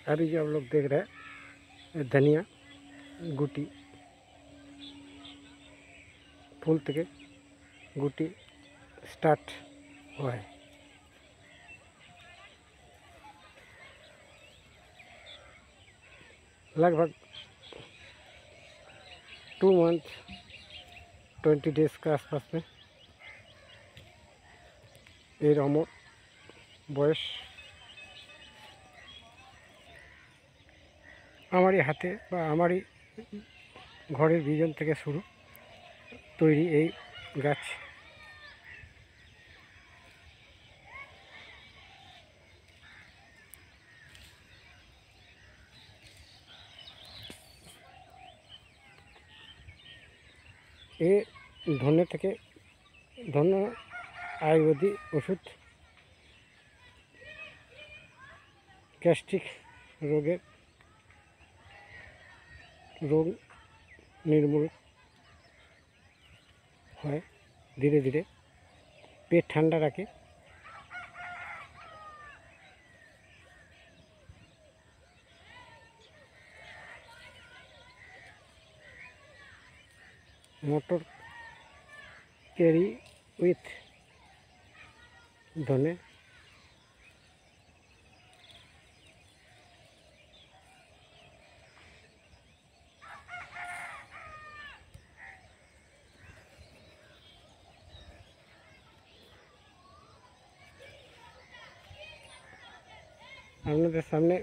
अभी जो आप लोग देख रहे हैं धनिया गुटी फूल থেকে गुटी स्टार्ट हुआ है। लगभग 2 मंथ 20 डेज के आसपास में এর অমর বয়স আমারই হাতে বা আমারই ঘরের বিজন থেকে শুরু তৈরি এই গাছ। এ ধনে থেকে ধনে আয়ুর্বেদিক ওষুধ গ্যাস্ট্রিক রোগের রোগ নির্মূল হয়, ধীরে ধীরে পেট ঠান্ডা রাখে। মটর ক্যারি উইথ ধনে আপনাদের সামনে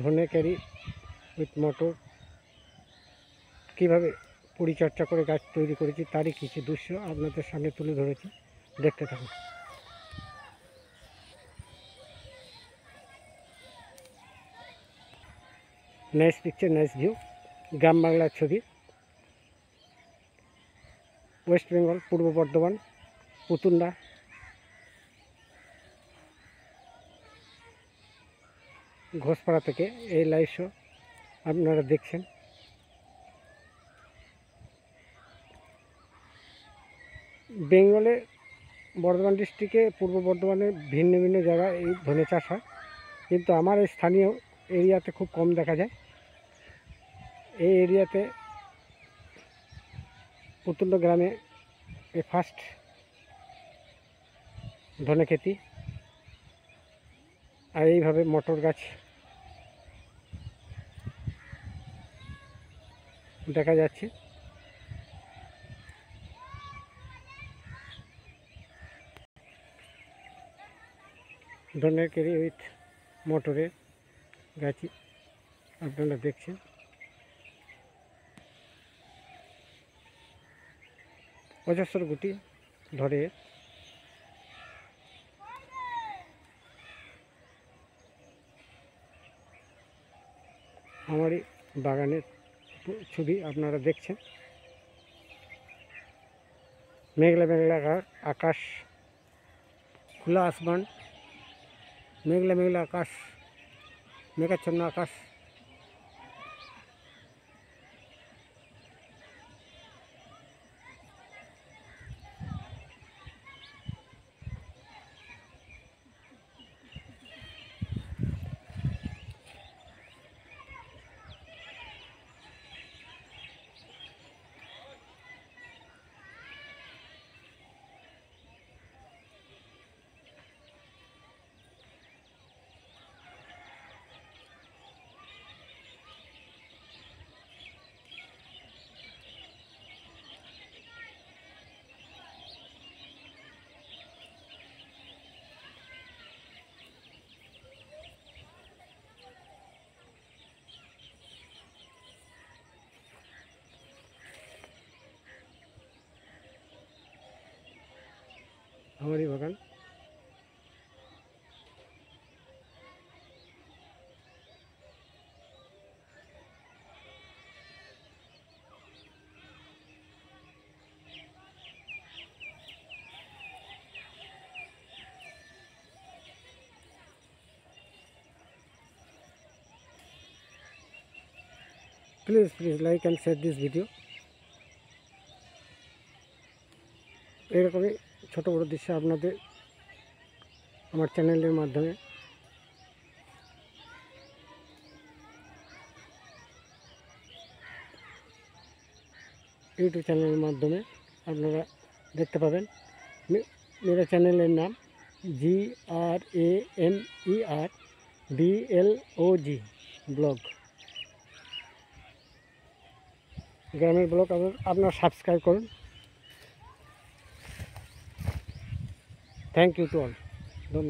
ধনে ক্যারি উইথ মটর কীভাবে পরিচর্যা করে গাছ তৈরি করেছি তারই কিছু দৃশ্য আপনাদের সামনে তুলে ধরেছি, দেখতে থাকুন। নাইস পিকচার, নাইস ভিউ, গ্রাম বাংলার ছবি, ওয়েস্ট বেঙ্গল, পূর্ব বর্ধমান, পুতুন্ডা। ঘোষপাড়া থেকে এই লাইভ শো আপনারা দেখছেন। বেঙ্গলে বর্ধমান ডিস্ট্রিক্টে পূর্ব বর্ধমানে ভিন্ন ভিন্ন জায়গায় এই ধনে চাষ হয়, কিন্তু আমার এই স্থানীয় এরিয়াতে খুব কম দেখা যায়। এই এরিয়াতে পুতুন্ড গ্রামে এই ফার্স্ট ধনে খেতি। আর এইভাবে মটর গাছ দেখা যাচ্ছে। ধনের কেরি উইথ মটরের গাছই আপনারা দেখছেন। অজস্র গুটি ধরে আমারই বাগানের ছবি আপনারা দেখছেন। মেঘলা মেঘলা আকাশ, খোলা আসমান, মেঘলা মেঘলা আকাশ, মেঘাচ্ছন্ন আকাশ। আমারই বাগান। Please like and share this video. এরকমই ছোটো বড়ো দৃশ্য আপনাদের আমার চ্যানেলের মাধ্যমে ইউটিউব চ্যানেলের মাধ্যমে আপনারা দেখতে পাবেন। मेरा চ্যানেলের নাম GRAMERBLOG ব্লগ, গ্রামের ব্লগ। আপনারা সাবস্ক্রাইব করুন। থ্যাংক ইউ টু অল, ধন্যবাদ।